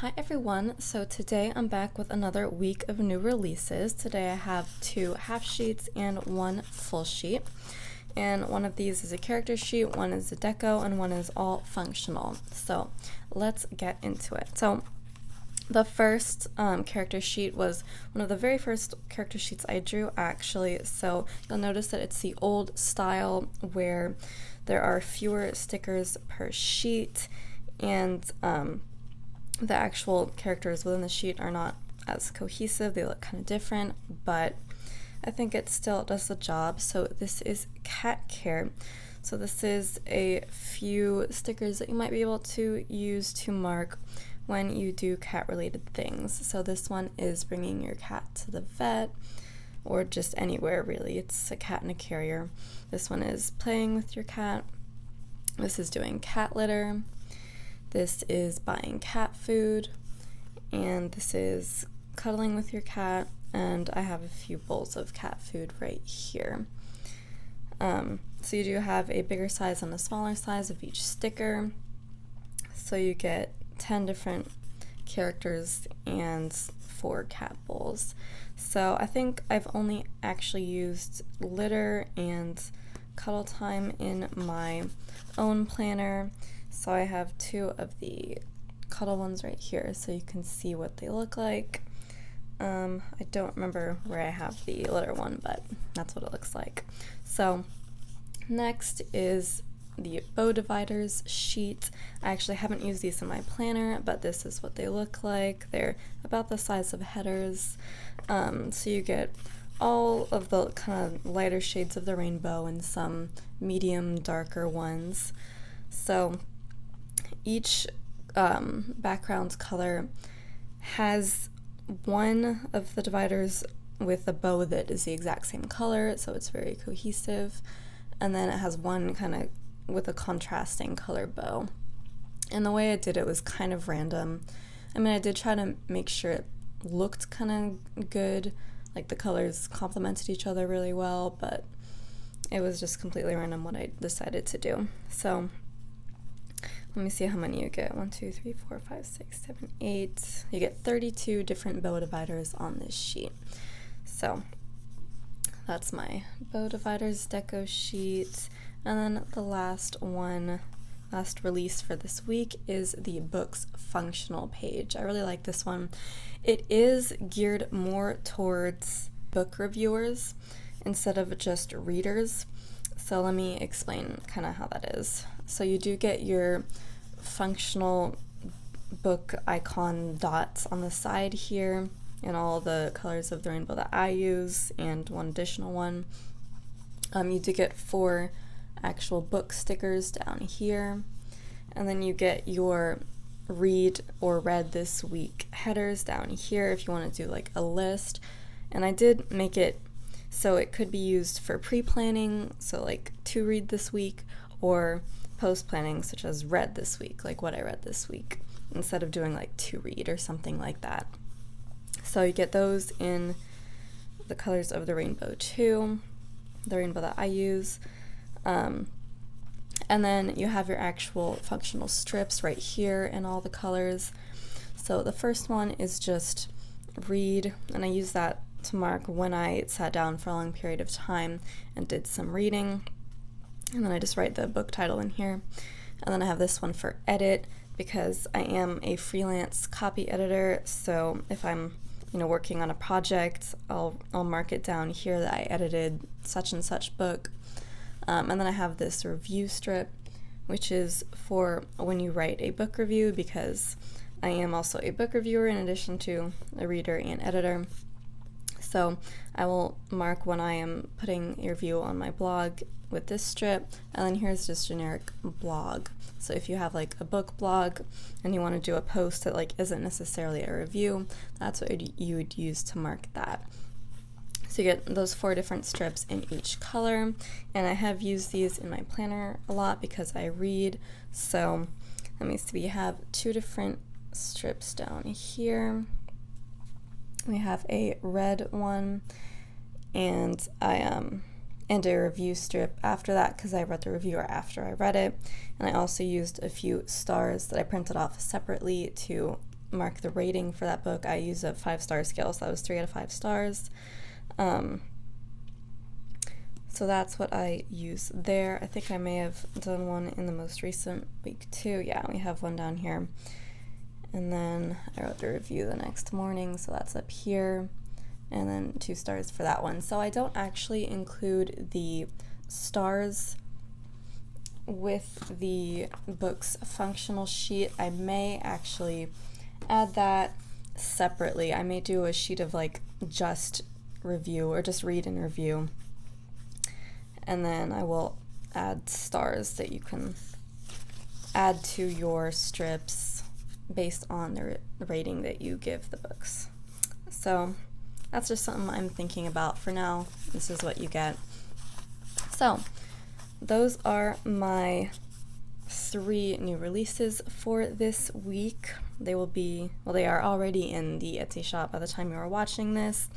Hi everyone, so today I'm back with another week of new releases. Today I have 2 half sheets and 1 full sheet. And one of these is a character sheet, one is a deco, and one is all functional. So let's get into it. So the first character sheet was one of the very first character sheets I drew actually. So you'll notice that it's the old style where there are fewer stickers per sheet, and the actual characters within the sheet are not as cohesive. They look kind of different, but I think it still does the job. So this is cat care. So this is a few stickers that you might be able to use to mark when you do cat related things. So this one is bringing your cat to the vet, or just anywhere really. It's a cat in a carrier. This one is playing with your cat. This is doing cat litter. This is buying cat food, and this is cuddling with your cat, and I have a few bowls of cat food right here. So you do have a bigger size and a smaller size of each sticker, so you get 10 different characters and 4 cat bowls. So I think I've only actually used litter and cuddle time in my own planner. So I have 2 of the cuddle ones right here so you can see what they look like. I don't remember where I have the litter one, but that's what it looks like. So next is the bow dividers sheet. I actually haven't used these in my planner, but this is what they look like. They're about the size of headers. So you get all of the kind of lighter shades of the rainbow and some medium darker ones. So each background color has one of the dividers with a bow that is the exact same color, so it's very cohesive, and then it has one kind of with a contrasting color bow. And the way I did it was kind of random. I mean, I did try to make sure it looked kind of good, like the colors complemented each other really well, but it was just completely random what I decided to do. So let me see how many you get. 1, 2, 3, 4, 5, 6, 7, 8. You get 32 different bow dividers on this sheet. So that's my bow dividers deco sheet. And then the last release for this week is the book's functional page. I really like this one. It is geared more towards book reviewers instead of just readers. So let me explain kind of how that is. So you do get your functional book icon dots on the side here, and all the colors of the rainbow that I use, and one additional one. You do get 4 actual book stickers down here, and then you get your read or read this week headers down here if you want to do like a list. And I did make it so it could be used for pre-planning, so like to read this week, or post-planning, such as read this week, like what I read this week, instead of doing like to read or something like that. So you get those in the colors of the rainbow too, the rainbow that I use. And then you have your actual functional strips right here in all the colors. So the first one is just read, and I use that to mark when I sat down for a long period of time and did some reading. And then I just write the book title in here. And then I have this one for edit, because I am a freelance copy editor, so if I'm working on a project, I'll mark it down here that I edited such and such book. And then I have this review strip, which is for when you write a book review, because I am also a book reviewer in addition to a reader and editor. So I will mark when I am putting a review on my blog with this strip, and then here's just generic blog. So if you have like a book blog and you want to do a post that like isn't necessarily a review, that's what you would use to mark that. So you get those 4 different strips in each color, and I have used these in my planner a lot because I read. So let me see, we have 2 different strips down here. We have a red one, and and a review strip after that, because I read the review after I read it. And I also used a few stars that I printed off separately to mark the rating for that book, I use a 5-star scale, so that was 3 out of 5 stars. So that's what I use there. I think I may have done one in the most recent week too. Yeah, we have one down here. And then I wrote the review the next morning, so that's up here. And then 2 stars for that one. So I don't actually include the stars with the book's functional sheet. I may actually add that separately. I may do a sheet of like just review or just read and review. And then I will add stars that you can add to your strips based on the rating that you give the books. So that's just something I'm thinking about for now. This is what you get. So those are my 3 new releases for this week. They will be, well, they are already in the Etsy shop by the time you are watching this.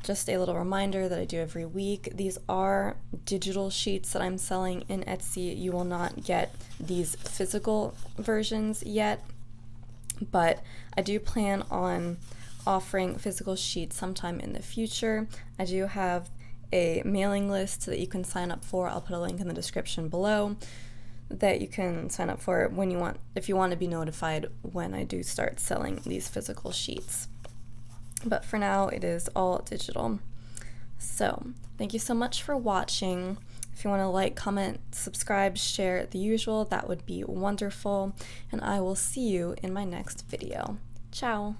Just a little reminder that I do every week. These are digital sheets that I'm selling in Etsy. You will not get these physical versions yet, but I do plan on offering physical sheets sometime in the future. I do have a mailing list that you can sign up for. I'll put a link in the description below that you can sign up for when you want, if you want to be notified when I do start selling these physical sheets. But for now, it is all digital. So thank you so much for watching. If you want to like, comment, subscribe, share, the usual, that would be wonderful. And I will see you in my next video. Ciao.